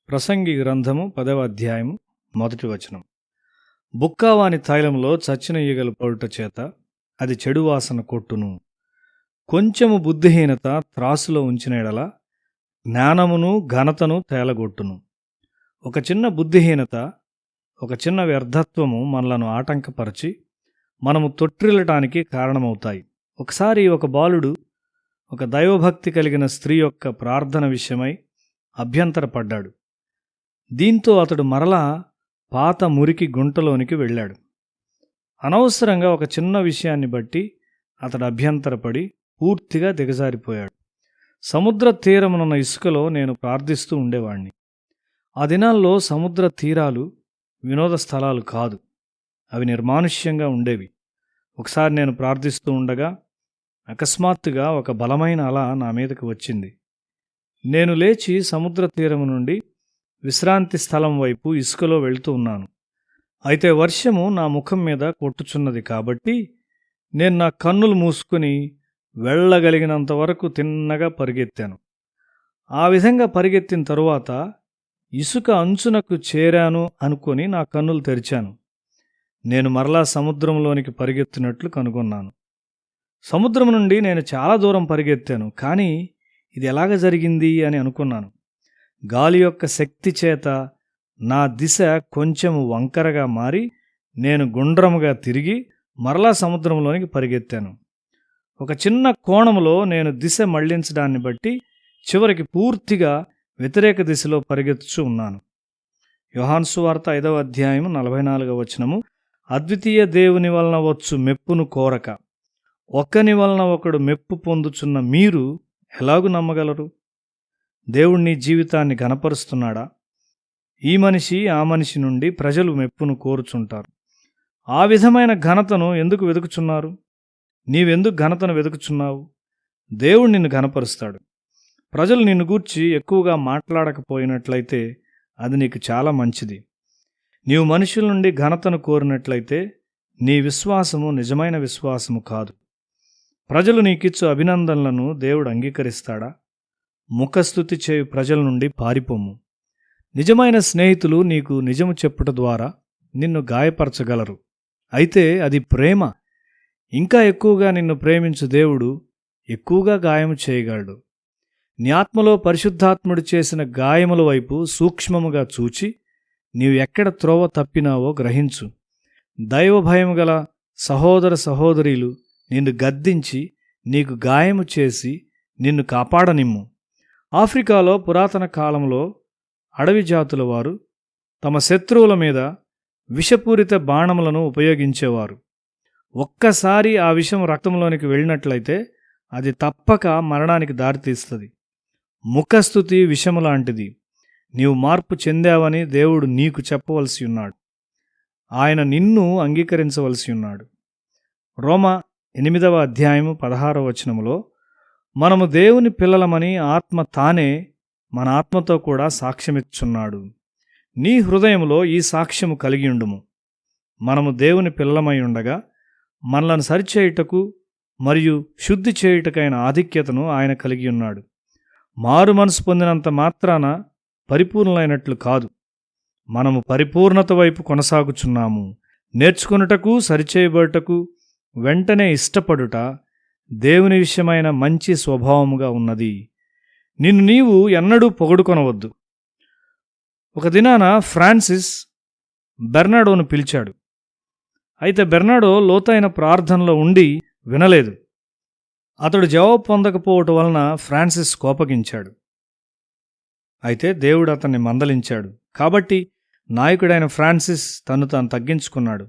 ప్రసంగి గ్రంథము 10వ అధ్యాయము 1వ వచనం. బుక్కావాని తైలంలో చచ్చిన ఈగలు పడుట చేత అది చెడు వాసన కొట్టును. కొంచెము బుద్ధిహీనత త్రాసులో ఉంచిన ఎడల జ్ఞానమును ఘనతను తేలగొట్టును. ఒక చిన్న బుద్ధిహీనత, ఒక చిన్న వ్యర్థత్వము మనలను ఆటంకపరిచి మనము తొట్టిల్లటానికి కారణమవుతాయి. ఒకసారి ఒక బాలుడు ఒక దైవభక్తి కలిగిన స్త్రీ యొక్క ప్రార్థన విషయమై అభ్యంతరపడ్డాడు. దీంతో అతడు మరలా పాత మురికి గుంటలోనికి వెళ్ళాడు. అనవసరంగా ఒక చిన్న విషయాన్ని బట్టి అతడు అభ్యంతరపడి పూర్తిగా దిగజారిపోయాడు. సముద్ర తీరమునున్న ఇసుకలో నేను ప్రార్థిస్తూ ఉండేవాణ్ణి. ఆ దినాల్లో సముద్ర తీరాలు వినోద స్థలాలు కాదు, అవి నిర్మానుష్యంగా ఉండేవి. ఒకసారి నేను ప్రార్థిస్తూ ఉండగా అకస్మాత్తుగా ఒక బలమైన అల నా మీదకి వచ్చింది. నేను లేచి సముద్ర తీరము నుండి విశ్రాంతి స్థలం వైపు ఇసుకలో వెళ్తూ ఉన్నాను. అయితే వర్షము నా ముఖం మీద కొట్టుచున్నది కాబట్టి నేను నా కన్నులు మూసుకుని వెళ్ళగలిగినంత వరకు తిన్నగా పరిగెత్తాను. ఆ విధంగా పరిగెత్తిన తరువాత ఇసుక అంచునకు చేరాను అనుకొని నా కన్నులు తెరిచాను. నేను మరలా సముద్రంలోనికి పరిగెత్తినట్లు కనుగొన్నాను. సముద్రం నుండి నేను చాలా దూరం పరిగెత్తాను, కానీ ఇది ఎలాగ జరిగింది అని అనుకున్నాను. గాలి యొక్క శక్తి చేత నా దిశ కొంచెము వంకరగా మారి నేను గుండ్రముగా తిరిగి మరలా సముద్రంలోనికి పరిగెత్తాను. ఒక చిన్న కోణములో నేను దిశ మళ్లించడాన్ని బట్టి చివరికి పూర్తిగా వ్యతిరేక దిశలో పరిగెత్తుచూ ఉన్నాను. యోహాను సువార్త 5వ అధ్యాయము 44వ వచనము. అద్వితీయ దేవుని వలన వచ్చు మెప్పును కోరక ఒక్కని వలన ఒకడు మెప్పు పొందుచున్న మీరు ఎలాగు నమ్మగలరు? దేవుడు నీ జీవితాన్ని ఘనపరుస్తున్నాడా? ఈ మనిషి ఆ మనిషి నుండి ప్రజలు మెప్పును కోరుచుంటారు. ఆ విధమైన ఘనతను ఎందుకు వెతుకుచున్నారు? నీవెందుకు ఘనతను వెతుకుచున్నావు? దేవుడు నిన్ను ఘనపరుస్తాడు. ప్రజలు నిన్ను గూర్చి ఎక్కువగా మాట్లాడకపోయినట్లయితే అది నీకు చాలా మంచిది. నీవు మనుషుల నుండి ఘనతను కోరినట్లయితే నీ విశ్వాసము నిజమైన విశ్వాసము కాదు. ప్రజలు నీకిచ్చు అభినందనలను దేవుడు అంగీకరిస్తాడా? ముఖస్థుతి చేయు ప్రజల నుండి పారిపోము. నిజమైన స్నేహితులు నీకు నిజము చెప్పుట ద్వారా నిన్ను గాయపరచగలరు, అయితే అది ప్రేమ. ఇంకా ఎక్కువగా నిన్ను ప్రేమించు దేవుడు ఎక్కువగా గాయము చేయగలడు. నీ ఆత్మలో పరిశుద్ధాత్ముడు చేసిన గాయముల వైపు సూక్ష్మముగా చూచి నీవు ఎక్కడ త్రోవ తప్పినావో గ్రహించు. దైవభయము గల సహోదర సహోదరీలు నిన్ను గద్దించి నీకు గాయము చేసి నిన్ను కాపాడనిమ్ము. ఆఫ్రికాలో పురాతన కాలంలో అడవి జాతుల వారు తమ శత్రువుల మీద విషపూరిత బాణములను ఉపయోగించేవారు. ఒక్కసారి ఆ విషం రక్తంలోనికి వెళ్ళినట్లయితే అది తప్పక మరణానికి దారితీస్తుంది. ముఖస్థుతి విషము లాంటిది. నీవు మార్పు చెందావని దేవుడు నీకు చెప్పవలసి ఉన్నాడు. ఆయన నిన్ను అంగీకరించవలసి ఉన్నాడు. రోమా 8వ అధ్యాయము 16వ వచనములో మనము దేవుని పిల్లలమని ఆత్మ తానే మన ఆత్మతో కూడా సాక్ష్యమిచ్చున్నాడు. నీ హృదయంలో ఈ సాక్ష్యము కలిగి ఉండుము. మనము దేవుని పిల్లలమై ఉండగా మనలను సరిచేయుటకు మరియు శుద్ధి చేయుటకైన ఆధిక్యతను ఆయన కలిగి ఉన్నాడు. మారు మనసు పొందినంత మాత్రాన పరిపూర్ణులైనట్లు కాదు, మనము పరిపూర్ణత వైపు కొనసాగుచున్నాము. నేర్చుకొనుటకు సరిచేయబడుటకు వెంటనే ఇష్టపడుట దేవుని విషయమైన మంచి స్వభావముగా ఉన్నది. నిన్ను నీవు ఎన్నడూ పొగడుకొనవద్దు. ఒక దినాన ఫ్రాన్సిస్ బెర్నాడోను పిలిచాడు. అయితే బెర్నాడో లోతైన ప్రార్థనలో ఉండి వినలేదు. అతడు జవాబు పొందకపోవటం వలన ఫ్రాన్సిస్ కోపగించాడు. అయితే దేవుడు అతన్ని మందలించాడు. కాబట్టి నాయకుడైన ఫ్రాన్సిస్ తను తాను తగ్గించుకున్నాడు.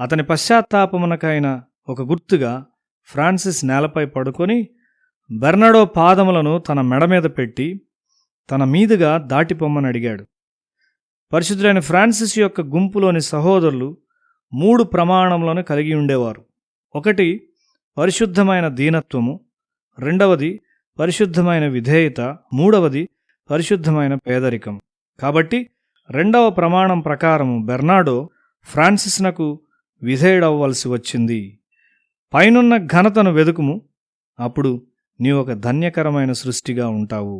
అతని పశ్చాత్తాపమునకైన ఒక గుర్తుగా ఫ్రాన్సిస్ నేలపై పడుకొని బెర్నాడో పాదములను తన మెడ మీద పెట్టి తన మీదుగా దాటిపోమ్మని అడిగాడు. పరిశుద్ధులైన ఫ్రాన్సిస్ యొక్క గుంపులోని సహోదరులు 3 ప్రమాణములను కలిగి ఉండేవారు. ఒకటి పరిశుద్ధమైన దీనత్వము, రెండవది పరిశుద్ధమైన విధేయత, మూడవది పరిశుద్ధమైన పేదరికం. కాబట్టి 2వ ప్రమాణం ప్రకారము బెర్నాడో ఫ్రాన్సిస్నకు విధేయుడవ్వవలసి వచ్చింది. పైనున్న ఘనతను వెదుకుము, అప్పుడు నీవు ఒక ధన్యకరమైన సృష్టిగా ఉంటావు.